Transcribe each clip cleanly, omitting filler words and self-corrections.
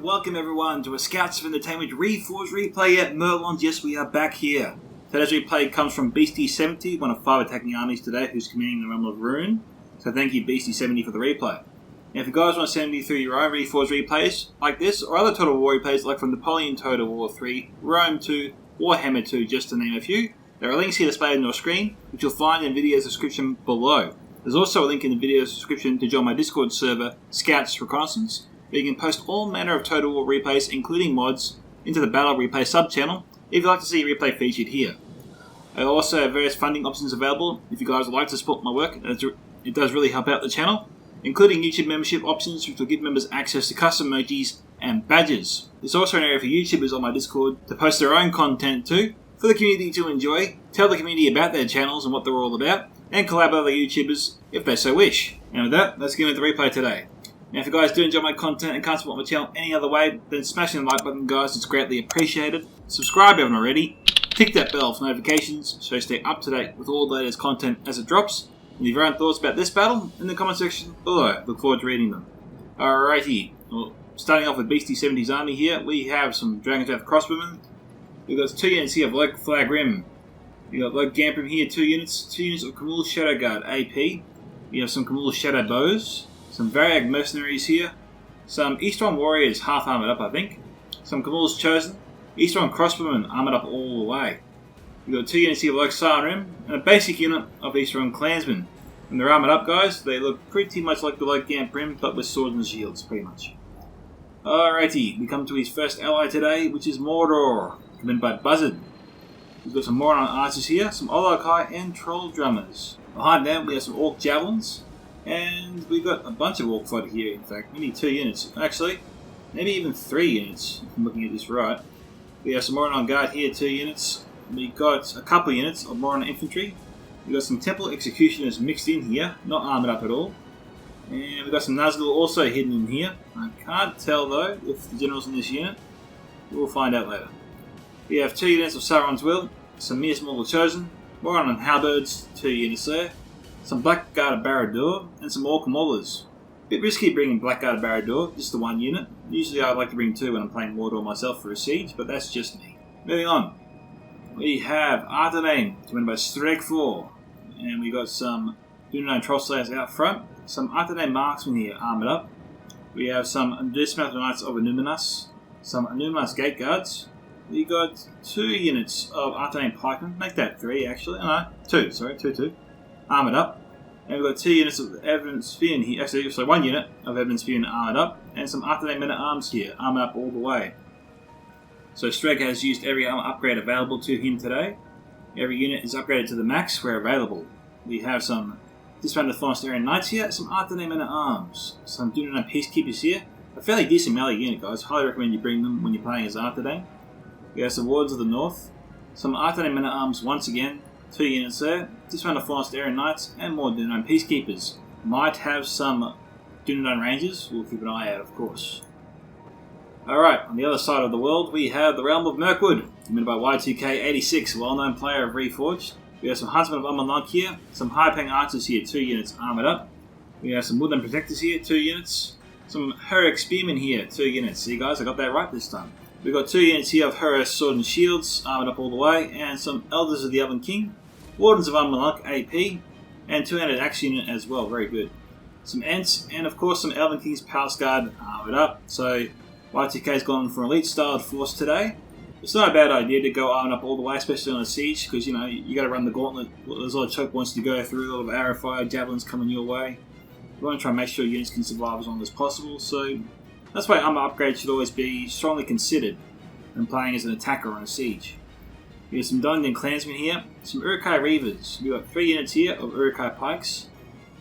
welcome everyone to a Scouts of Entertainment Reforged replay at Mirlond. Yes, we are back here. Today's replay comes from Beastie70, one of 5 attacking armies today, who's commanding the realm of Rhun. So thank you Beastie70 for the replay. Now if you guys want to send me through your own Reforged replays like this, or other Total War replays like from Napoleon Total War 3, Rome 2, Warhammer 2, just to name a few, there are links here displayed on your screen, which you'll find in the video's description below. There's also a link in the video's description to join my Discord server, Scouts Reconnaissance, where you can post all manner of Total War replays, including mods, into the Battle Replay sub-channel if you'd like to see a replay featured here. I also have various funding options available if you guys would like to support my work. It does really help out the channel, including YouTube membership options, which will give members access to custom emojis and badges. There's also an area for YouTubers on my Discord to post their own content too, for the community to enjoy, tell the community about their channels and what they're all about, and collab with other YouTubers if they so wish. And with that, let's get into the replay today. Now if you guys do enjoy my content and can't support my channel any other way, then smashing the like button guys, it's greatly appreciated. Subscribe if you haven't already, tick that bell for notifications so you stay up to date with all the latest content as it drops, and leave your own thoughts about this battle in the comment section below. Look forward to reading them. Alrighty, well, starting off with Beastie70's army here, we have some Dragon's Wrath crossbowmen. We've got 2 units here of Loke Flagrim. We've got Loke Gamprim here, 2 units. 2 units of Camul Shadow Guard AP. We have some Camul Shadow Bows. Some Variag Mercenaries here. Some Eastron Warriors half armoured up, I think. Some Camul's Chosen. Eastron Crossbowmen armoured up all the way. We've got 2 units here of Loke Sarim. And a basic unit of Eastron Clansmen. When they're armoured up, guys, they look pretty much like the Loke Gamprim, but with swords and shields, pretty much. Alrighty, we come to his first ally today, which is Mordor, commanded by Buzzerd. We've got some Moron archers here, some Olokai and Troll drummers. Behind them we have some Orc javelins, and we've got a bunch of Orc fodder here, in fact. We need 2 units, actually, maybe even 3 units, if I'm looking at this right. We have some Moron guard here, 2 units. We've got a couple units of Moron infantry. We've got some Temple executioners mixed in here, not armoured up at all. And we've got some Nazgul also hidden in here. I can't tell though if the general's in this unit. We'll find out later. We have 2 units of Sauron's Will, some Mias Morgul Chosen, Moron and Halberds, 2 units there, some Blackguard of Barad-dûr, and some Orc Maulers. Bit risky bringing Blackguard of Barad-dûr, just the 1 unit. Usually I like to bring 2 when I'm playing Mordor myself for a siege, but that's just me. Moving on. We have Artherdain, commanded by Stregfor, and we got some Dunedain Trollslayers out front. Some Artherdain Marksmen here, armoured up. We have some Dismounted Knights of Numenor, some Numenor Gate Guards. We got 2 units of Artherdain Pikemen, make that 3 actually, no, 2, sorry, 2, armoured up. And we've got 2 units of Evidence Fian here, actually, so 1 unit of Evidence Fian armoured up, and some Artherdain Men-at-Arms here, armoured up all the way. So Streg has used every armour upgrade available to him today. Every unit is upgraded to the max where available. We have some Disbanded Thornstarian Knights here, some Artherdain Men-at-Arms, some Dunedain Peacekeepers here. A fairly decent melee unit, guys. Highly recommend you bring them when you're playing as Artherdain. We have some Wards of the North, some Artherdain Men-at-Arms once again, 2 units there, Disbanded Thornstarian Knights, and more Dunedain Peacekeepers. Might have some Dunedain Rangers, we'll keep an eye out, of course. Alright, on the other side of the world, we have the realm of Mirkwood, commanded by Y2K86, a well-known player of Reforged. We have some Huntsmen of Umbar here, some High-Paying Archers here, 2 units armoured up. We have some Woodland Protectors here, 2 units. Some Heroic Spearmen here, 2 units. See guys, I got that right this time. We've got 2 units here of Heroic Sword and Shields, armoured up all the way, and some Elders of the Elven King, Wardens of Umbar AP, and 200 Axe unit as well, very good. Some Ents, and of course some Elven King's Palace Guard armoured up. So Y2K's gone for an elite styled force today. It's not a bad idea to go armed up all the way, especially on a siege, because, you know, you got to run the gauntlet. There's a lot of choke points to go through, a lot of arrow fire, javelins coming your way. You want to try and make sure units can survive as long as possible, so that's why armor upgrades should always be strongly considered when playing as an attacker on a siege. We have some Dungeon Clansmen here, some Uruk-hai Reavers. We've got 3 units here of Uruk-hai Pikes,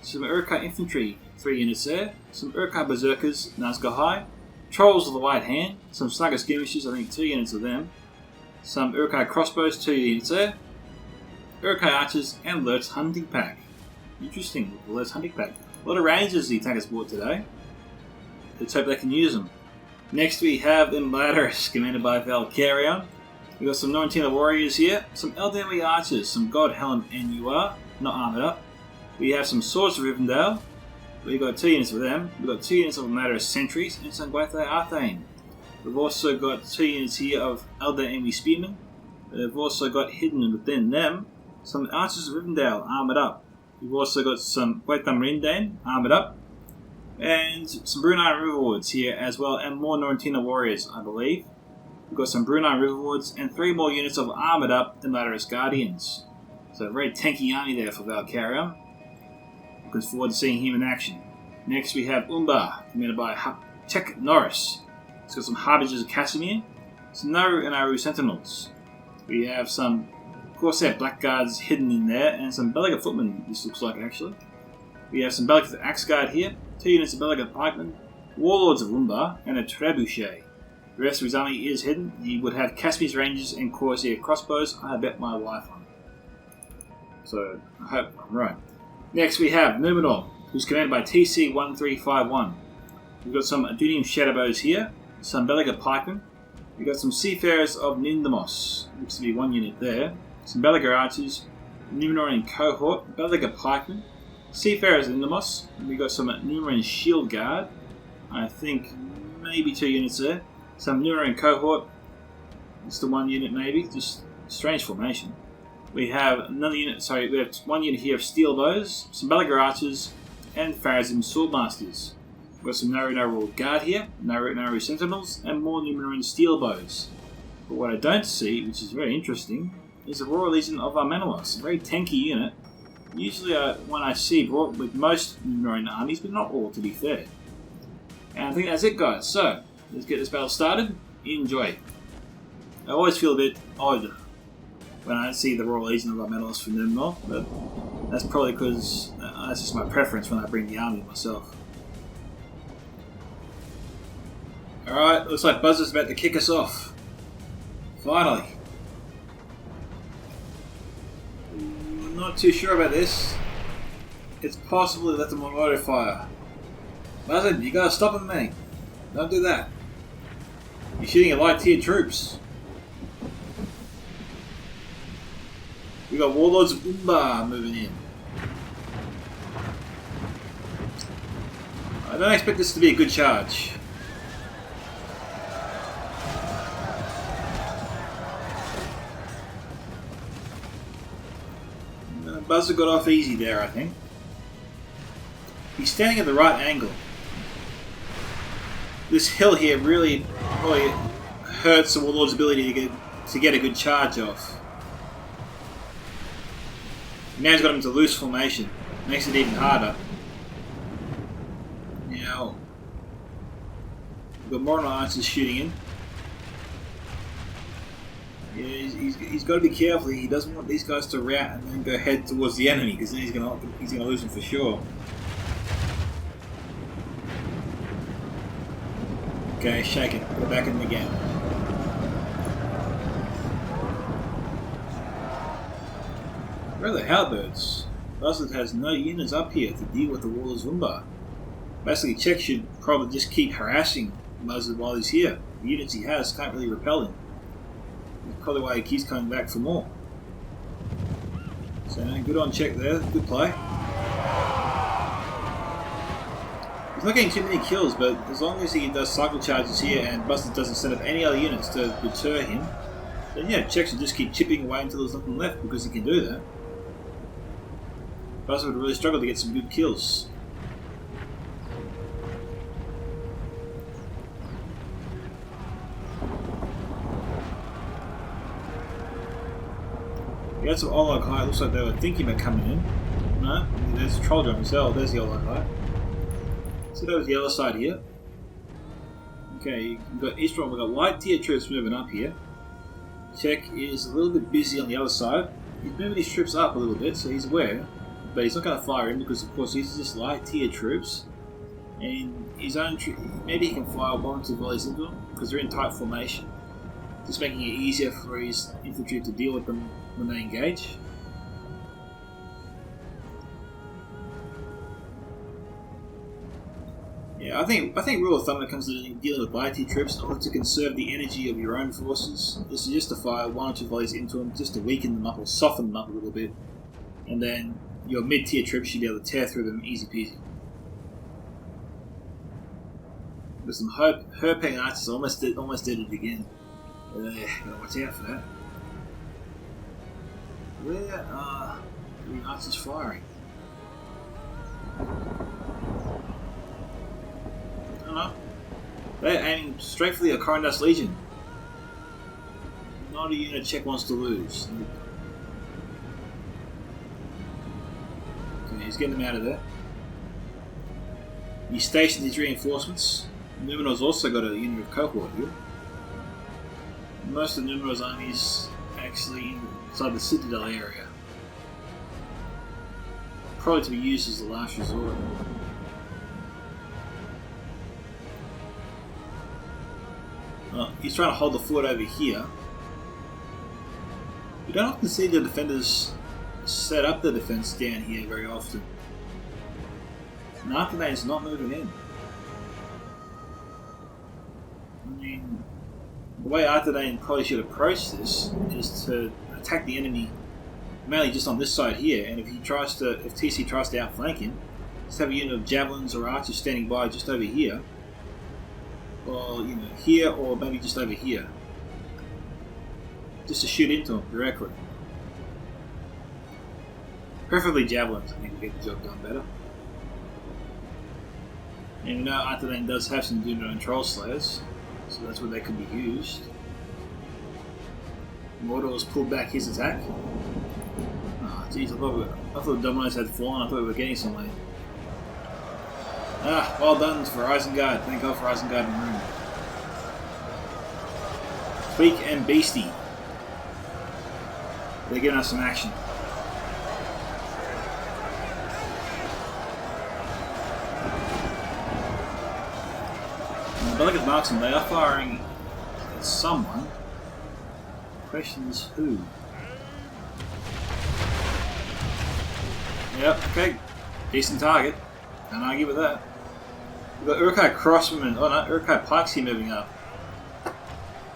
some Uruk-hai Infantry, 3 units there, some Uruk-hai Berserkers, Nazgul High, Trolls of the White Hand, some Slugger Skirmishers, I think 2 units of them, some Uruk-hai Crossbows, 2 units there, Uruk-hai Archers, and Lurt's Hunting Pack. Interesting, with the Lurt's Hunting Pack. A lot of Rangers the attackers bought today. Let's hope they can use them. Next we have Imladris, commanded by Valcarion. We've got some Norrentino Warriors here, some Eldenry Archers, some God Helm NUR, not armoured up. We have some Swords of Rivendell. We've got 2 units of them. We've got 2 units of Imladris Sentries, and some Gwaithei Arthain. We've also got 2 units here of Elder Enemy Spearmen. We've also got hidden within them some Archers of Rivendell armoured up. We've also got some Artherdain armoured up. And some Brunei Riverwards here as well, and more Norrentina warriors, I believe. We've got some Brunei Riverwards and 3 more units of armoured up Imladris Guardians. So a very tanky army there for Valcarion. Looking forward to seeing him in action. Next we have Umbar, commanded by CzechNoris. It's got some Harbingers of Casimir, some Naru and Aru Sentinels. We have some Corsair Blackguards hidden in there, and some Belaga Footmen, this looks like actually. We have some Belaga Axeguard here, 2 units of Belaga Pikemen, Warlords of Umbar, and a Trebuchet. The rest of his army is hidden. He would have Caspian's Rangers and Corsair Crossbows. I bet my life on it. So, I hope I'm right. Next we have Numenor, who's commanded by TC-1351. We've got some Adunium Shadowbows here, some Belaga Pikemen. We've got some Seafarers of Nindamos, looks to be 1 unit there. Some Belaga Archers, Numenorian Cohort, Belaga Pikemen, Seafarers of Nindamos. We've got some Numenorian Shield Guard, I think maybe 2 units there. Some Numenorian Cohort, just the 1 unit maybe, just strange formation. We have another unit, we have 1 unit here of Steel Bows, some Belaga Archers, and Pharazim Swordmasters. We've got some Naru Guard here, Naru Sentinels, and more Numenorian Steel Bows. But what I don't see, which is very interesting, is the Royal Legion of Armenelos, a very tanky unit. Usually when I see brought with most Numenorian armies, but not all to be fair. And I think that's it guys, so let's get this battle started. Enjoy. I always feel a bit odd when I see the Royal Legion of Armenelos from Numenor, but that's probably because that's just my preference when I bring the army myself. Alright, looks like Buzzerd's about to kick us off. Finally. I'm not too sure about this. It's possible to let them on auto fire. Buzzerd, you gotta stop him, mate. Don't do that. You're shooting at light tier troops. We got Warlords of Umbar moving in. I don't expect this to be a good charge. Buzzerd got off easy there, I think. He's standing at the right angle. This hill here really probably hurts the Warlord's ability to get a good charge off. Now he's got him into loose formation. Makes it even harder. Now, we've got Mordor Archers shooting in. Yeah, he's got to be careful. He doesn't want these guys to rout and then go head towards the enemy, because then he's gonna lose them for sure. Okay, shake it. Go back in again. Where are the halberds? Buzzerd has no units up here to deal with the Warlords of Umbar. Basically, Czech should probably just keep harassing Buzzerd while he's here. The units he has can't really repel him. That's probably why he keeps coming back for more. So, good on Czech there. Good play. He's not getting too many kills, but as long as he does cycle charges here and Buzzerd doesn't set up any other units to deter him, then yeah, Czech should just keep chipping away until there's nothing left, because he can do that. Buzzerd would really struggle to get some good kills. He had some Olog High. It looks like they were thinking about coming in. No, there's a troll drum as well. There's the Olog High. So that was the other side here. Okay, you've got Eastron. We've got light tier troops moving up here. Czech is a little bit busy on the other side. He's moving his troops up a little bit, so he's aware. But he's not going to fire in because, of course, these are just light tier troops. And his own maybe he can fire 1 or 2 volleys into them because they're in tight formation. Just making it easier for his infantry to deal with them when they engage. Yeah, I think rule of thumb when it comes to dealing with light tier troops, look to conserve the energy of your own forces. This is just to fire 1 or 2 volleys into them, just to weaken them up or soften them up a little bit, and then your mid-tier troops should be able to tear through them easy peasy. With some herping archers, almost did it again. Gotta watch out for that. Where are the archers firing? I don't know. They're aiming straight for the Artherdain Legion. Not a unit Czech wants to lose. Okay, he's getting them out of there. He stationed his reinforcements. Numenor's also got a unit of cohort here. Most of Numenor's armies actually inside the Citadel area. Probably to be used as the last resort. Well, he's trying to hold the fort over here. You don't often see the defenders set up the defense down here very often. And Artherdain's not moving in. I mean, the way Artherdain probably should approach this is to attack the enemy mainly just on this side here, and if TC tries to outflank him, just have a unit of javelins or archers standing by just over here, or here, or maybe just over here, just to shoot into him directly. Preferably javelins, I think will get the job done better. And we know Artherdain does have some Dunedain and Troll Slayers, so that's where they could be used. Mordor has pulled back his attack. Oh jeez, I thought the dominoes had fallen, I thought we were getting somewhere. Ah, well done for Isengard, thank God for Isengard and Rhun. Tweak and Beastie. They're giving us some action. But look at Marksman, they are firing at someone. Question is who? Yep, okay. Decent target. Can't argue with that. We've got Uruk-hai Crosswomen. Oh no, Uruk-hai Pikes here moving up.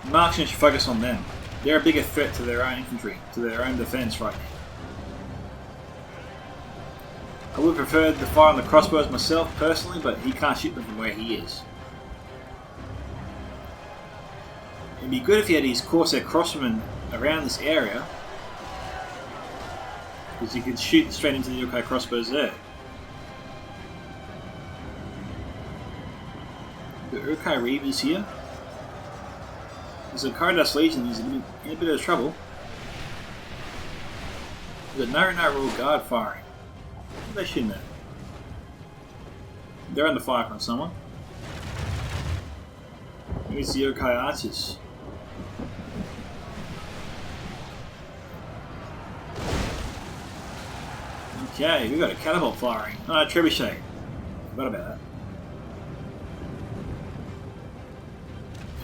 Marksmen should focus on them. They're a bigger threat to their own infantry, to their own defence right now. I would prefer to fire on the crossbows myself personally, but he can't shoot them from where he is. It'd be good if he had his Corsair Crosswomen around this area, because he could shoot straight into the Uruk-hai crossbows there. The Uruk-hai Reavers here. There's a Artherdain Legion is in a bit of trouble. We've got no Royal Guard firing. What are they shooting at? They're under fire from someone. Maybe it's the Uruk-hai Archers. Okay, we've got a catapult firing. Oh, trebuchet. Forgot about that.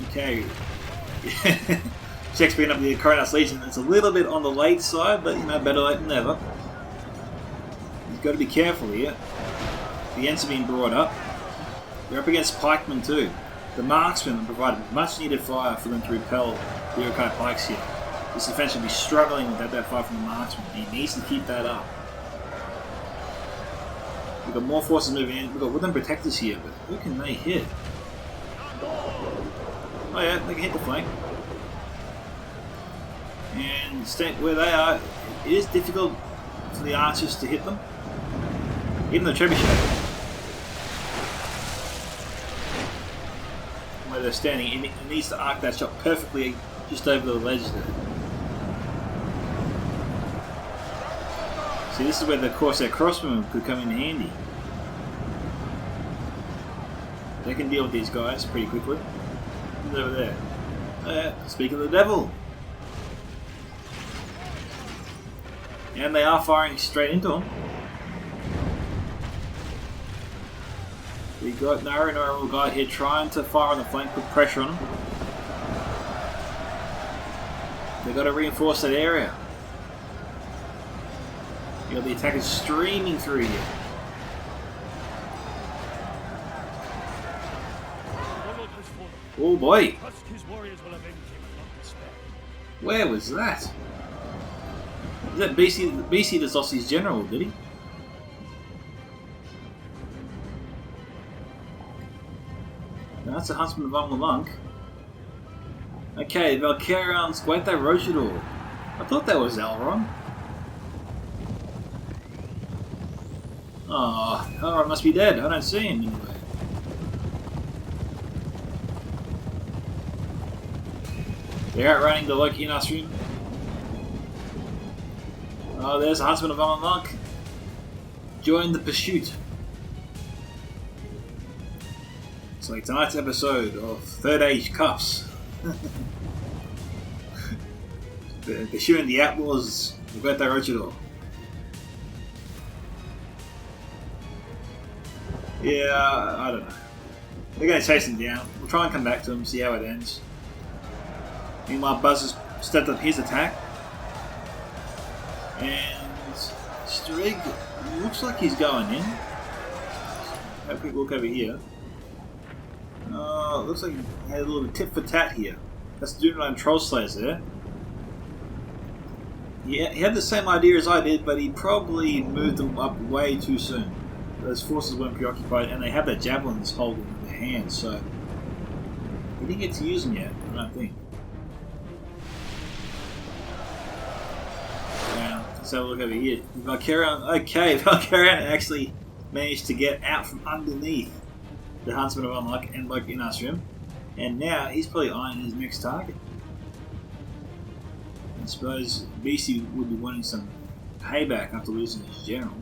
Okay. Czech's been up the Artherdain Legion. It's a little bit on the late side, but better late than never. You've got to be careful here. The Ents are being brought up. They're up against pikemen too. The marksmen have provided much needed fire for them to repel the Uruk-hai pikes here. This defense will be struggling without that fire from the marksman. He needs to keep that up. We've got more forces moving in. We've got Woodland Protectors here, but who can they hit? Oh yeah, they can hit the flank. And where they are, it is difficult for the archers to hit them. Even the trebuchet. Where they're standing, it needs to arc that shot perfectly just over the ledge there. See, this is where the Corsair Crosswomen could come in handy. They can deal with these guys pretty quickly. Who's over there? Speak of the devil! And they are firing straight into them. We got Numenor guy here trying to fire on the flank, put pressure on them. They've got to reinforce that area. You got the attackers streaming through here. Oh boy! Where was that? Is that BC that's lost his general, did he? No, That's a Huntsman of Umbar. Okay, Valcarion's Gwaitha Rochador. I thought that was Elrond. Oh, Elrond must be dead. I don't see him anywhere. They're outrunning the Loki in Usrim. Oh, there's the Huntsman of Umbar. Join the pursuit. It's like tonight's episode of Third Age Cuffs. Pursuing the outlaws of Gwaitha Rochador. Yeah, I don't know. They're going to chase him down. We'll try and come back to him, see how it ends. Meanwhile, Buzzerd stepped up his attack. And Strigg looks like he's going in. Have a quick look over here. Looks like he had a little tit for tat here. That's Dunedain Troll Slayers there. Yeah, he had the same idea as I did, but he probably moved them up way too soon. Those forces weren't preoccupied, and they have their javelins holding in their hands, so he didn't get to use them yet, I don't think. Now, let's have a look over here. Valcarion, okay, Valcarion actually managed to get out from underneath the Huntsman of Unluck and Loki in Usrim, and now he's probably eyeing his next target. I suppose BC would be wanting some payback after losing his general.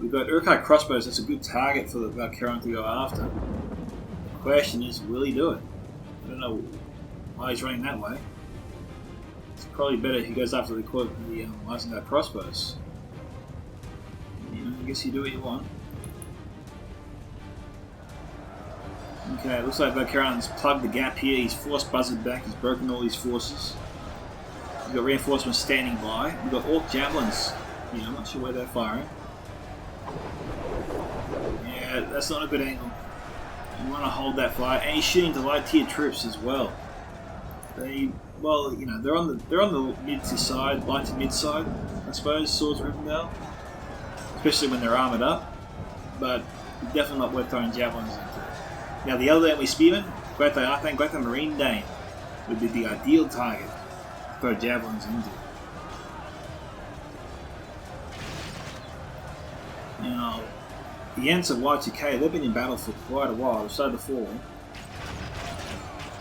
We've got Urquhart crossbows, that's a good target for the Valcarion to go after. The question is, will he do it? I don't know why he's running that way. It's probably better if he goes after the Isengard crossbows. You know, I guess you do what you want. Okay, it looks like Valcarion's plugged the gap here. He's forced Buzzerd back, he's broken all his forces. We've got reinforcements standing by. We've got Orc javelins. Yeah, I'm not sure where they're firing. Yeah, that's not a good angle. You want to hold that fire, and he's shooting the light tier troops as well. Well, you know, they're on the mid to side, light to mid side, I suppose. Swords of Rivendell, especially when they're armored up. But definitely not worth throwing javelins into. Now the other enemy spearmen, Gwaitha Artherdain, Gwaitha Marine would be the ideal target to throw javelins into. Now, the Ents of Y2K, they've been in battle for quite a while. They've started to fall.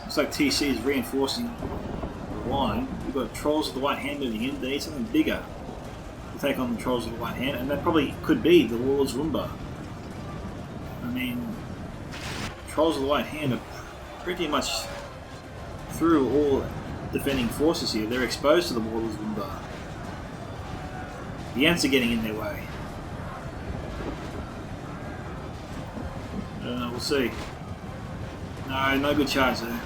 Looks like TC is reinforcing the line. We've got Trolls of the White Hand moving in. They need something bigger to take on the Trolls of the White Hand, and that probably could be the Warlords of Umbar. I mean, Trolls of the White Hand are pretty much through all defending forces here. They're exposed to the Warlords of Umbar. The Ents are getting in their way. We'll see. No good charge there.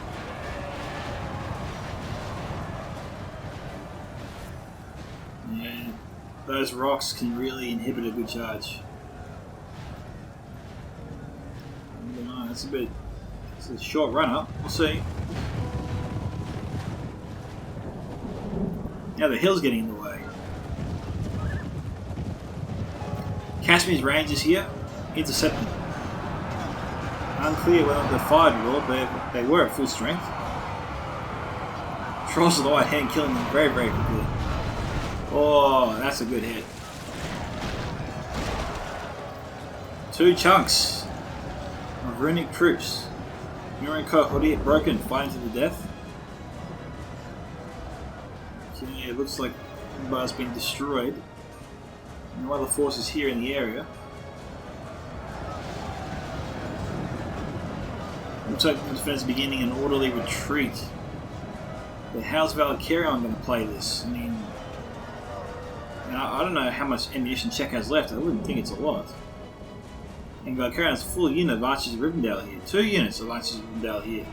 Yeah, those rocks can really inhibit a good charge. I don't know, it's a short run up. We'll see. Now the hill's getting in the way. Casmi's Rangers here, intercepting. Unclear whether they fired at all, but they were at full strength. Trolls of the White Hand killing them very, very quickly. Oh, that's a good hit. 2 chunks of runic troops. Mirror Kohori broken, fighting to the death. Okay, it looks like Umbar's been destroyed. No other forces here in the area. Looks like the defense is beginning an orderly retreat. But how's Valcarion going to play this? I mean, I don't know how much ammunition Czech has left. I wouldn't think it's a lot. And Valcarion's full unit of Archers of Rivendell here. 2 units of Archers of Rivendell here.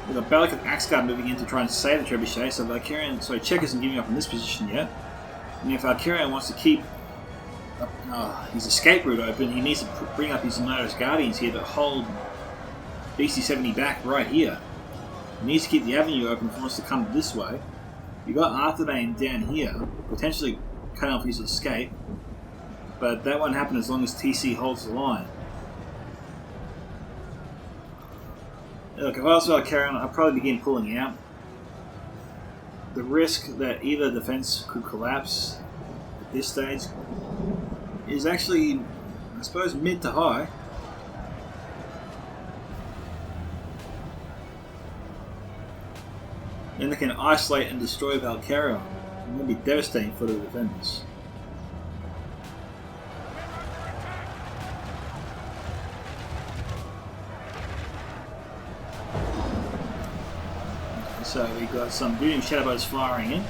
We've got Balak of Axgard moving in to try and save the Trebuchet. So Valcarion, sorry, Czech isn't giving up in this position yet. And if Valcarion wants to keep his escape route open, he needs to bring up his Imladris Guardians here to hold BC-70 back right here. He needs to keep the avenue open if he wants to come this way. You've got Artherdain down here, potentially cutting off his escape, but that won't happen as long as TC holds the line. Look, if I was Valcarion, I'd probably begin pulling out. The risk that either defense could collapse at this stage is actually, I suppose, mid to high. Then they can isolate and destroy Valcarion. It will be devastating for the defenders. So we got some Brooding Shadowbows firing in.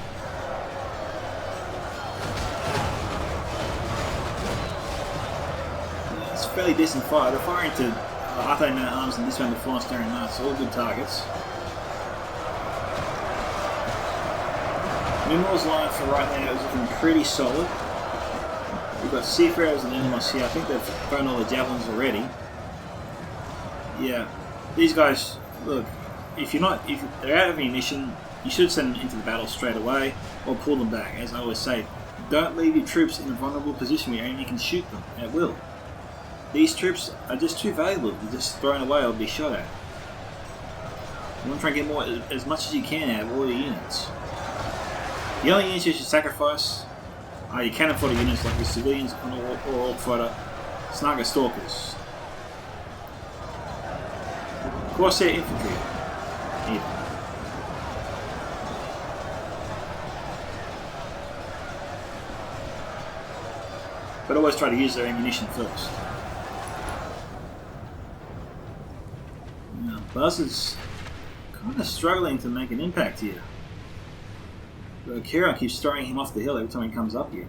It's a fairly decent fire. They're firing to Artherdain Men at Arms and this one to Florence Staring Knights. All good targets. Numenor's line for right now is looking pretty solid. We've got Seafarers and Animals here. I think they've thrown all the javelins already. Yeah, these guys, look. If they're out of ammunition, you should send them into the battle straight away or pull them back. As I always say, don't leave your troops in a vulnerable position where you can shoot them at will. These troops are just too valuable to be just thrown away or be shot at. You want to try and get more, as much as you can out of all your units. The only units you should sacrifice are your cannon fodder units like your civilians or orc fighter, Snarker Stalkers. Corsair infantry. Even. But always try to use their ammunition first. Now, Buzzerd's kind of struggling to make an impact here. Valcarion keeps throwing him off the hill every time he comes up here.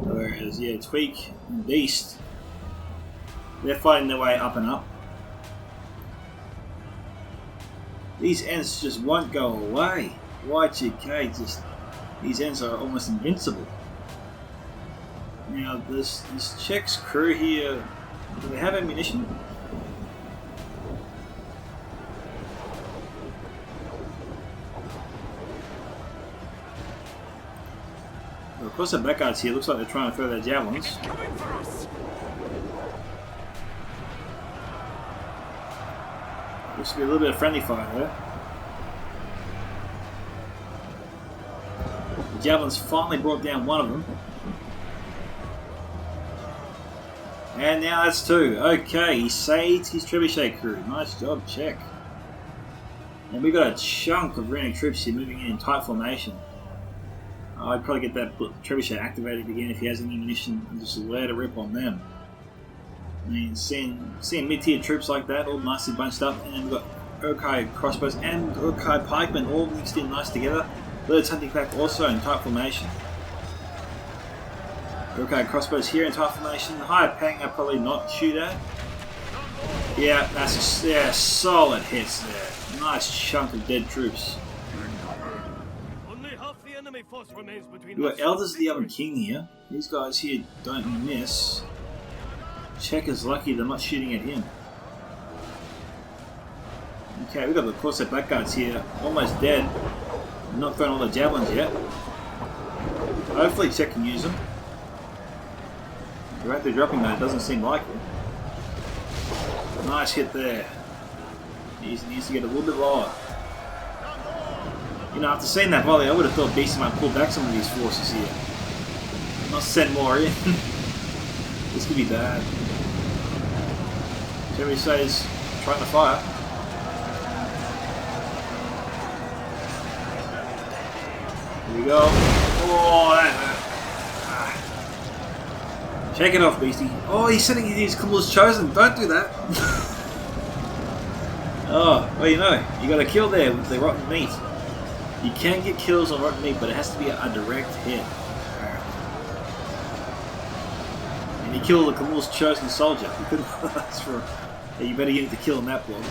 Whereas, yeah, Tweak and Beast, they're fighting their way up and up. These ends just won't go away. YGK just... These ends are almost invincible. Now, this Czech's crew here... Do they have ammunition? Well, of course the blackguards here. Looks like they're trying to throw their javelins. Looks to be a little bit of friendly fire there. The javelins finally brought down one of them. And now that's two. Okay, he saved his trebuchet crew. Nice job, Czech. And we've got a chunk of runic troops here moving in tight formation. I'd probably get that trebuchet activated again if he has any ammunition and just let it rip on them. I mean, seeing mid-tier troops like that, all nicely bunched up, and then we've got Urkai crossbows and Urkai pikemen all mixed in nice together. Lord's hunting pack also in tight formation. Urkai crossbows here in tight formation. Higher pang I'll probably not shoot at. Yeah, that's solid hits there. Nice chunk of dead troops. We've got Elders of the Oven King here. These guys here don't miss. Czech is lucky they're not shooting at him. Okay, we've got the Corsair Blackguards here, almost dead. Not throwing all the javelins yet. Hopefully Czech can use them. Right, they're dropping though, it doesn't seem likely. Nice hit there. He needs to get a little bit lower. You know, after seeing that volley, I would have thought Beastie might pull back some of these forces here. Not send more in. This could be bad. Jerry says, trying to fire. Here we go. Oh, that hurt. Shake it off, Beastie. Oh, he's sending his Kumul's Chosen. Don't do that. Oh, well, you know, you got a kill there with the rotten meat. You can get kills on rotten meat, but it has to be a direct hit. And you kill the Kumul's Chosen soldier. You couldn't ask for. You better get to kill in that block.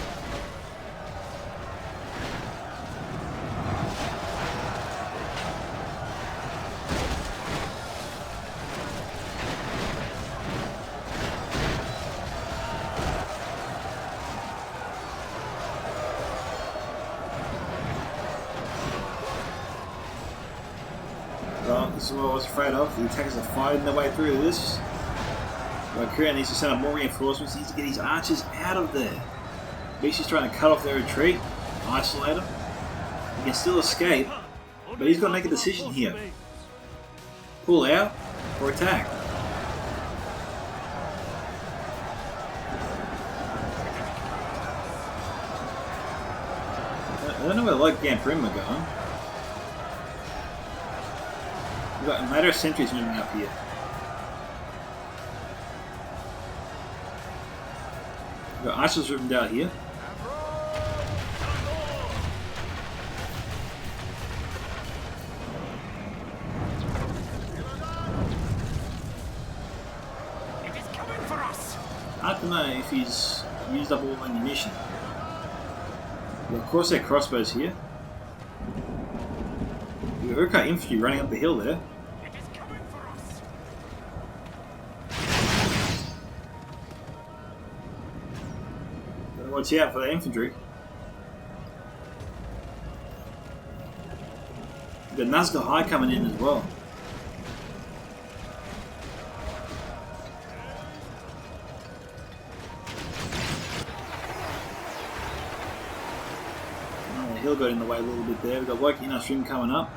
Well, this is what I was afraid of. The attackers are fighting their way through this. Valcarion needs to send up more reinforcements. He needs to get his archers out of there. Beasty's trying to cut off their retreat, isolate them. He can still escape, but he's got to make a decision here. Pull out or attack. I don't know where Lake Gamprim are going. We've got Imladris sentries moving up here. We've got archers driven down here. I don't know if he's used up all ammunition. We've got Corsair crossbows here. We've got Uruk infantry running up the hill there. Gotta watch out for the infantry. We've got Nazgul High coming in as well. Hill got in the way a little bit there. We've got Rhun coming up.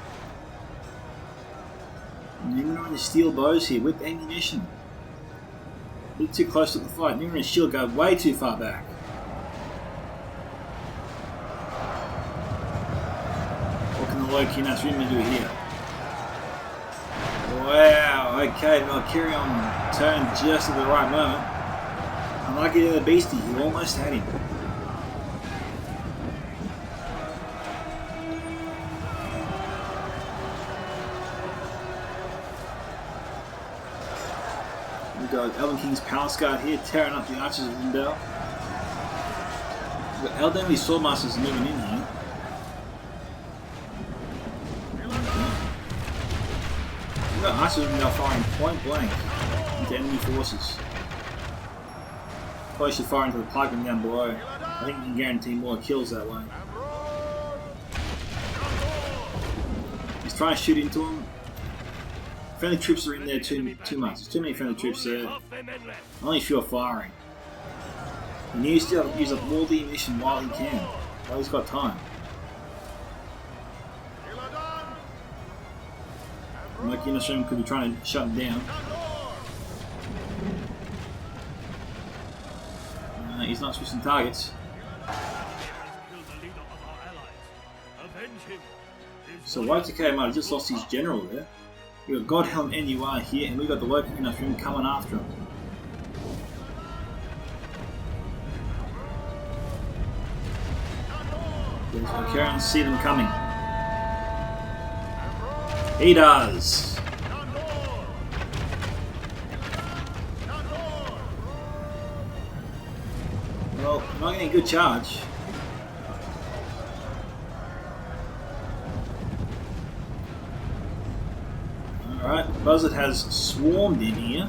Numenor and the steel bows here with ammunition. A bit too close to the fight. Numenor and his shield go way too far back. What can the Rhun do here? Wow, okay, Valcarion turned just at the right moment. Unlucky to the beastie, he almost had him. We've got Elven King's Palace Guard here, tearing up the archers of Umbar. We've got Elden Swordmasters moving in here. We've got archers of Umbar firing point blank into enemy forces. Probably should fire into the pikemen down below. I think you can guarantee more kills that way. He's trying to shoot into them. Friendly troops are in there too much. There's too many friendly troops there. Only a few are firing. He needs to use up all the ammunition while he can. While he's got time. Like Innisrim could be trying to shut him down. He's not switching targets. So YTK might have just lost his general there. We've got Godhelm NUR here, and we've got the local Innisrim coming after him. There's Valcarion, see them coming. He does! Well, not getting a good charge. Alright, Buzzerd has swarmed in here.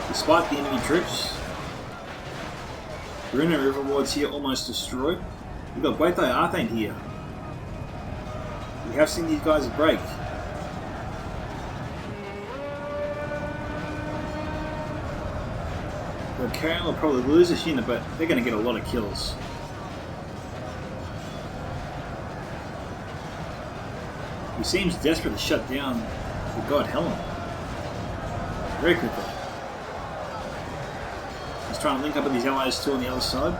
Despite the enemy troops. Rhun and River Wards here almost destroyed. We've got Great Artherdain here. We have seen these guys break. Valcarion will probably lose this unit, but they're going to get a lot of kills. He seems desperate to shut down the God Helm very quickly. He's trying to link up with his allies too on the other side.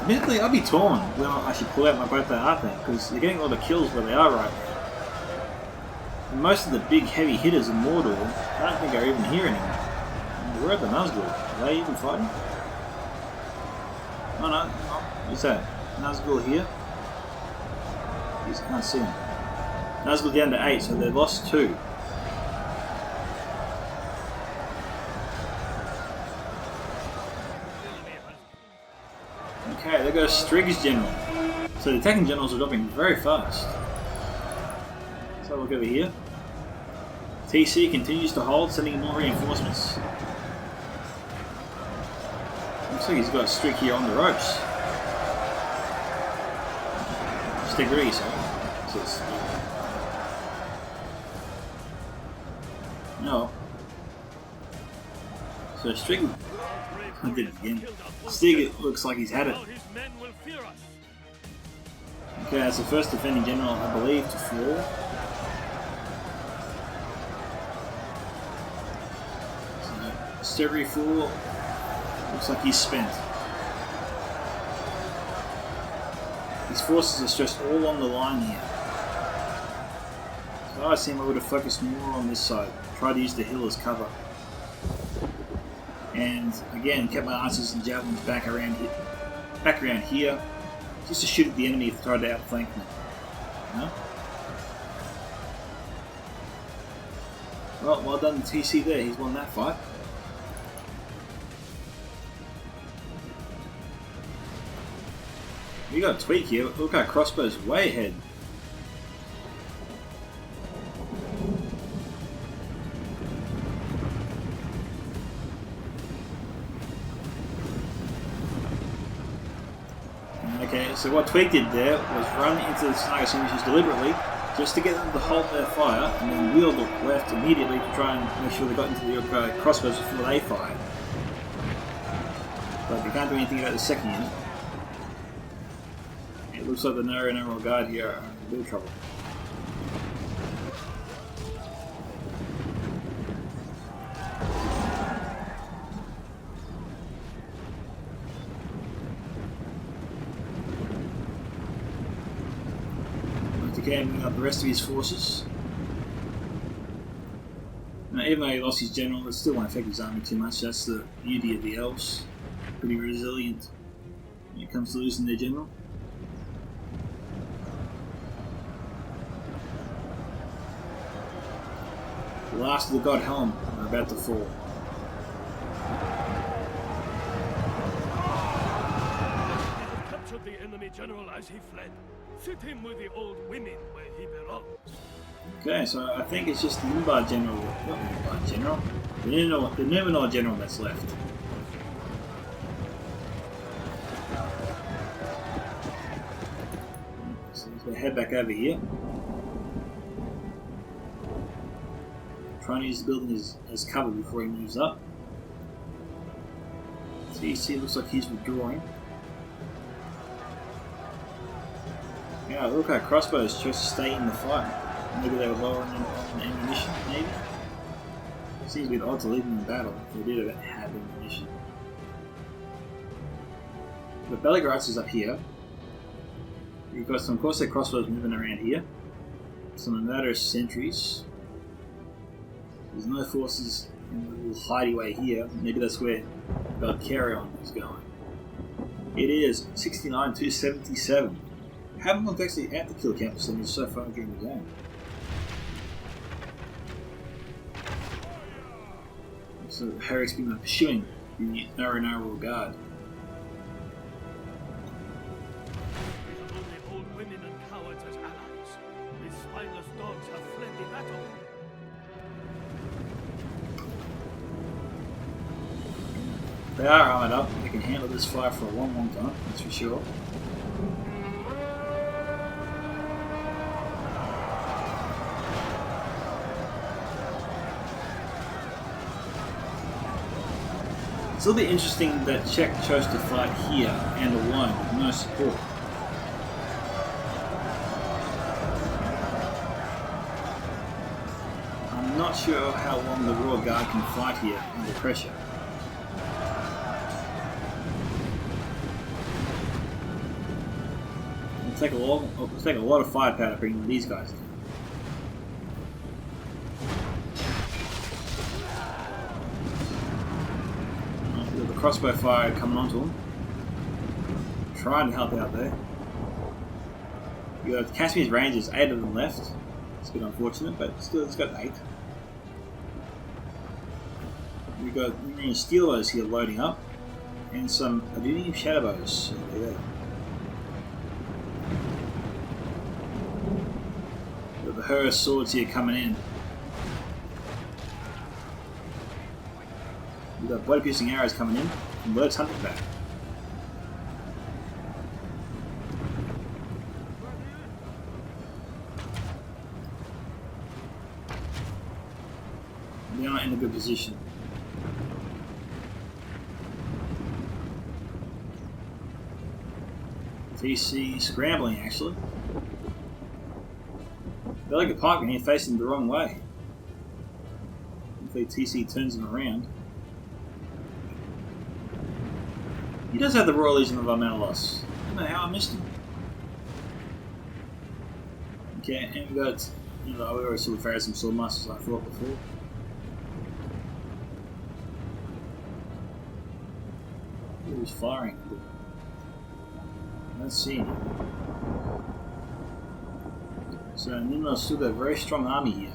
Admittedly, I'd be torn when I should pull out my Great Artherdain because they're getting a lot of kills where they are right now. And most of the big heavy hitters in Mordor, I don't think are even here anymore. Where are the Nazgul? Are they even fighting? Oh no, what's that? Nazgul here? I can't see them. Nazgul down to 8, so they've lost 2. Okay, there goes Strigg's general. So the attacking generals are dropping very fast. Let's have a look over here. TC continues to hold, sending more reinforcements. Looks like he's got Strigg here on the ropes. Stigri, sorry. No. So Stig, I did it again. Stig, it looks like he's had it. Okay, that's the first defending general, I believe, to fall. So, Stegri fall. Looks like he's spent. His forces are stressed all on the line here. So I seem I would have focused more on this side. Tried to use the hill as cover. And again, kept my archers and javelins back around here, just to shoot at the enemy if they tried to outflank me. No? Well done to TC there. He's won that fight. We got a tweak here. Look, our crossbow's way ahead. Okay, so what Tweak did there was run into the Snargus Images deliberately, just to get them to hold their fire, and then wheel left immediately to try and make sure they got into the crossbows before they fired. But they can't do anything about the second unit. It looks like the Numenor Guard here are in a bit of trouble. Gamming up the rest of his forces. Now, even though he lost his general, it still won't affect his army too much. That's the beauty of the elves. Pretty resilient when it comes to losing their general. The last of the God Helm are about to fall. Captured the enemy general as he fled. Sit him with the old women where he belongs. Okay, so I think it's just the Umbar general, not the Umbar general, the Numenor general that's left. So let's head back over here. Trying to use the building as cover before he moves up. So you see, it looks like he's withdrawing. Yeah, look, our crossbows chose to stay in the fight. Maybe they were lowering on ammunition, maybe? Seems a bit odd to leave them in battle if they did have ammunition. The Belgrats is up here. We've got some Corsair crossbows moving around here. Some Imladris sentries. There's no forces in the little hideaway here. Maybe that's where Valcarion is going. It is 69 to 77. Haven't looked actually at the kill count percentage so far during the game. So Herrick's been pursuing the Numenor Guard. Only old women and cowards as allies. These spineless dogs have fled the battle. They are armoured up. They can handle this fire for a long, long time, that's for sure. It's a little bit interesting that Czech chose to fight here and alone with no support. I'm not sure how long the Royal Guard can fight here under pressure. It'll take a lot of firepower to bring these guys down. Crossbow fire coming onto him. Trying to help out there. You got Cashmere's Rangers, 8 of them left. It's a bit unfortunate, but still it's got 8. We've got Steelers here loading up. And some Adunium Shadowbows over there. Got the Horus Swords here coming in. We've got blood-piercing arrows coming in from Lurk's hunting back. not in a good position. TC scrambling actually. They're like a pikeman here facing the wrong way. Hopefully TC turns him around. He does have the Royal Legion of Armanelos. I don't know how I missed him. Okay, and we got, we already saw the Pharisee Sword Masters I thought before. Who was firing? Let's see. So Numenor still got a very strong army here.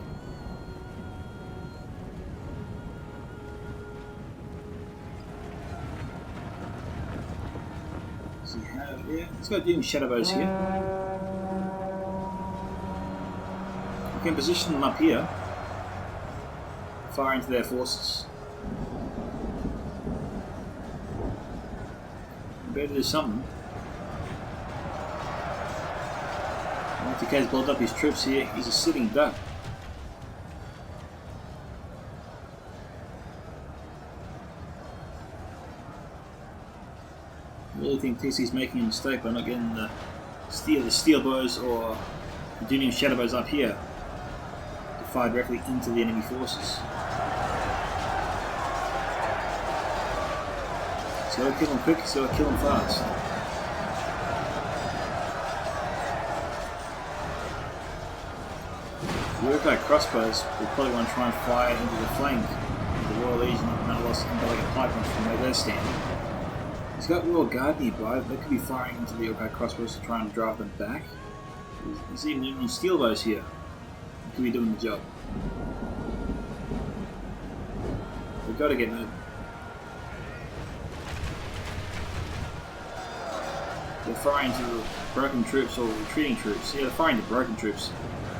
So yeah, let's go doing shadow bows here. We can position them up here. Fire into their forces. We better do something. TK's built up his troops here. He's a sitting duck. I really think TC's making a mistake by not getting the steel bows or the Dunium shadow bows up here to fire directly into the enemy forces. So gotta kill them quick, so gotta kill them fast. Tweakac crossbows will probably want to try and fire into the flank of the Royal Legion of Armanelos and like a pikeman from where they're standing. He's got Royal Guard nearby. They could be firing into the Tweakac crossbows to try and drive them back. There's even steel bows here. They could be doing the job. We've got to get moving. They're firing into broken troops or retreating troops. Yeah, they're firing into broken troops.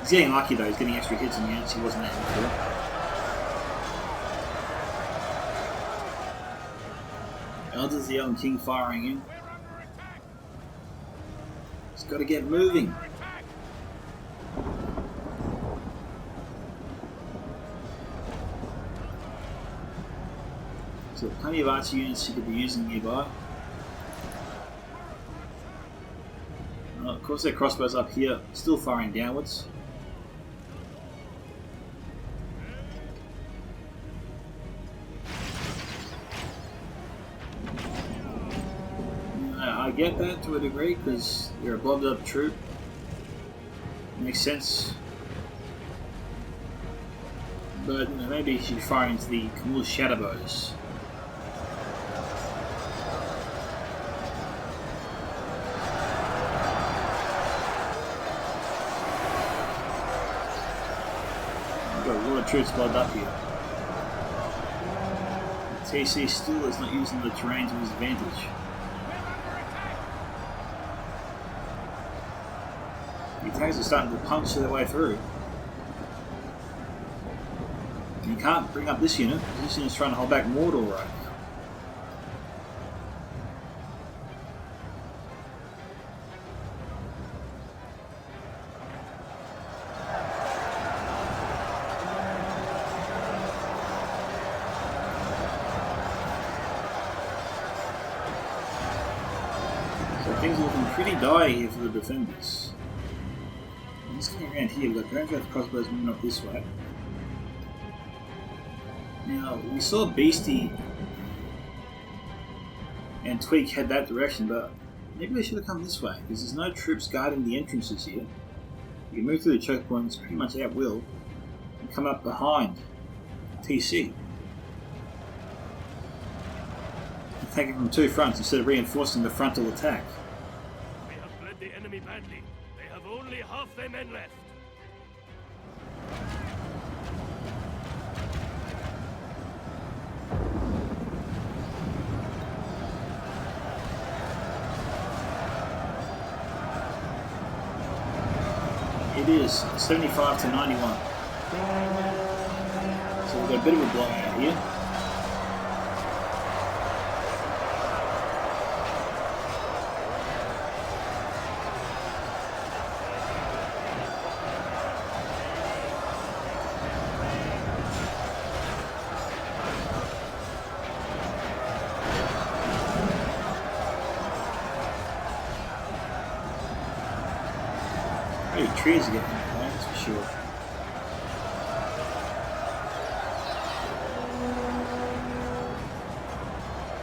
He's getting lucky though, he's getting extra hits on units he wasn't at before. Elders the Elven King firing in. He's got to get moving. So plenty of archer units he could be using nearby. Well, of course their crossbows up here, still firing downwards. I get that to a degree because you're a blobbed up troop. Makes sense. But maybe you should fire into the Camul shadow bows. We've got a lot of troops blobbed up here. TC still is not using the terrain to his advantage. The attacks are starting to punch their way through. And you can't bring up this unit. This unit's trying to hold back Mordor right now. So things are looking pretty dire here for the defenders. Just coming around here, we've got Grand crossbows moving up this way. Now, we saw Beastie and Tweak head that direction, but maybe they should have come this way, because there's no troops guarding the entrances here. You can move through the choke points pretty much at will, and come up behind TC. Attacking from two fronts instead of reinforcing the frontal attack. We have bled the enemy badly. They have only half their men left. It is 75 to 91. So we've got a bit of a blowout here. Hey, trees are getting in the way, that's for sure.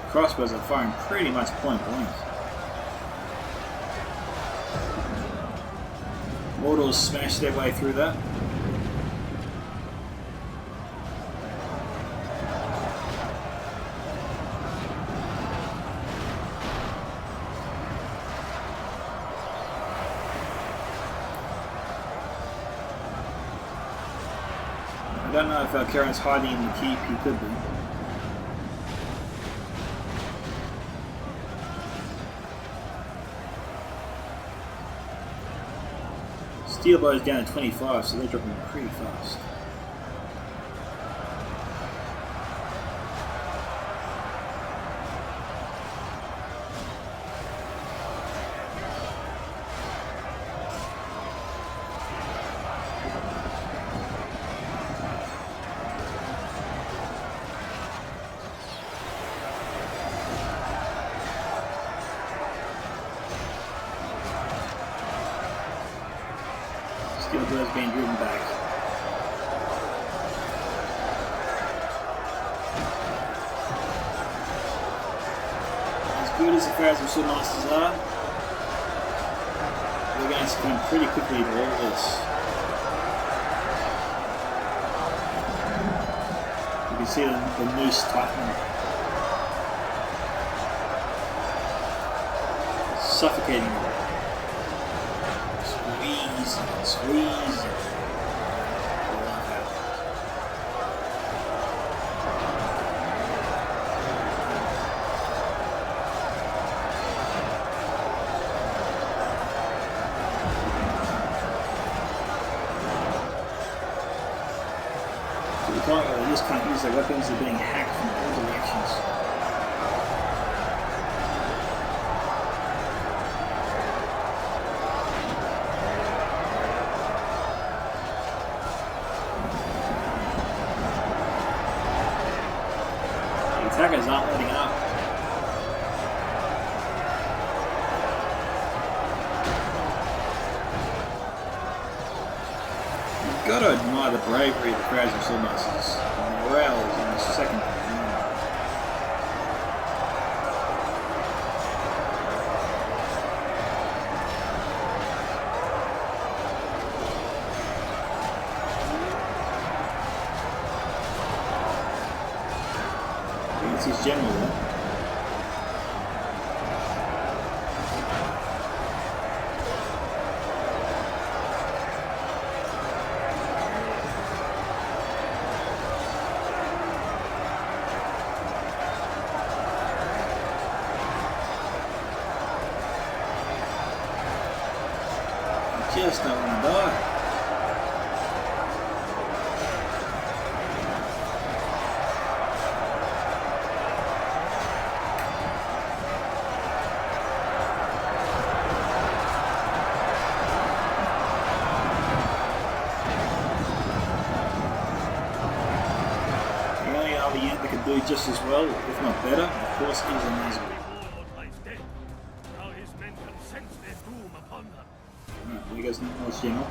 Crossbows are firing pretty much point blank. Mordor's smashed their way through that. I don't know if Valcarion's hiding in the keep, he could be. Steel bow's down to 25, so they're dropping pretty fast. Steel bow's being driven back. As good as the Pharisee Sword Masters are, we're going to succumb pretty quickly to all this. You can see the noose tightening. Suffocating them. Squeeze. They just can't use their weapons, they're being hacked from all directions. Attackers aren't letting up. You've got to admire the bravery of the Pharisee Sword Masters. The morale is in the second. It's his general there. I just don't want to die. The unit that could do just as well, if not better, of course, is Imladris. Now his men can sense their doom upon them. Alright, there goes Numenor's general.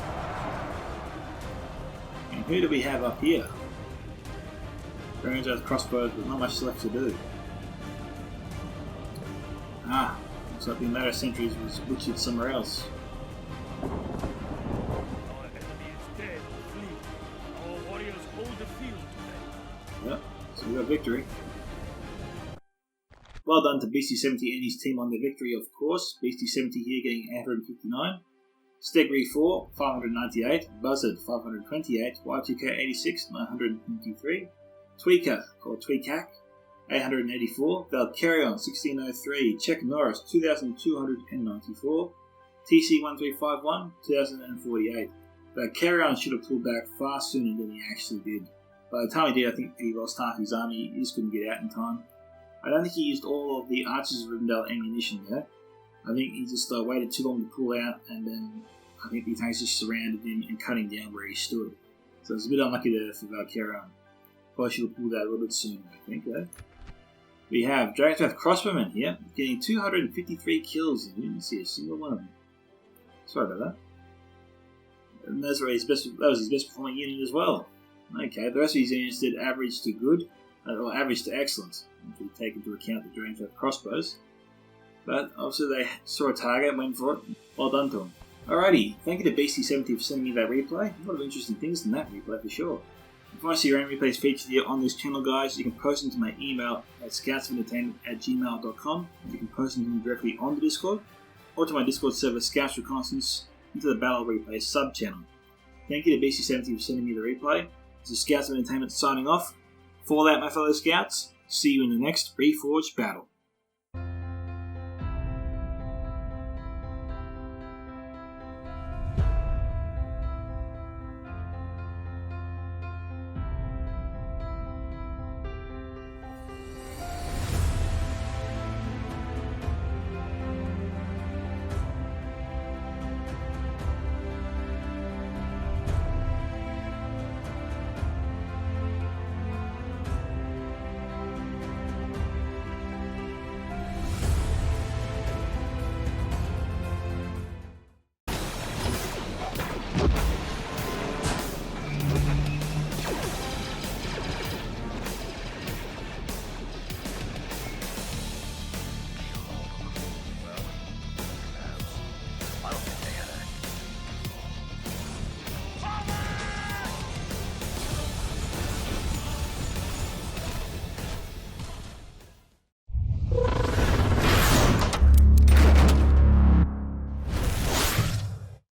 And who do we have up here? Drones with crossbows, but not much left to do. Ah, looks like the amount of sentries was butchered somewhere else. Our enemy is dead or fleeing. Our warriors hold the field today. Yep. So we got victory. Well done to BC70 and his team on the victory, of course. BC70 here getting 859. Stegri 4, 598. Buzzerd 528. Y2K 86, 923. Tweakac, or Tweakac, 884. Valcarion 1603. CzechNoris 2294. TC1351, 2048. Valcarion should have pulled back far sooner than he actually did. By the time he did, I think he lost half his army. He just couldn't get out in time. I don't think he used all of the Archers of Rivendell ammunition there. I think he just waited too long to pull out, and then I think the tanks just surrounded him and cut him down where he stood. So it's a bit unlucky there for Valcarion. Probably should have pulled out a little bit sooner, I think, though. We have Dragonstrath Crossbowmen here, getting 253 kills, and we didn't see a single one of them. Sorry about that. And that was his best performing unit as well. Okay, the rest of his units did average to good, or average to excellent, if you take into account the Drones have crossbows. But obviously they saw a target and went for it. Well done to them. Alrighty, thank you to BC70 for sending me that replay. A lot of interesting things in that replay for sure. If you want to see your own replays featured here on this channel, guys, you can post them to my email at scoutsofentertainment@gmail.com. You can post them to me directly on the Discord, or to my Discord server Scouts Reconnaissance, into the Battle Replay sub-channel. Thank you to BC70 for sending me the replay. This is Scouts of Entertainment signing off. For that, my fellow Scouts, see you in the next Reforged battle.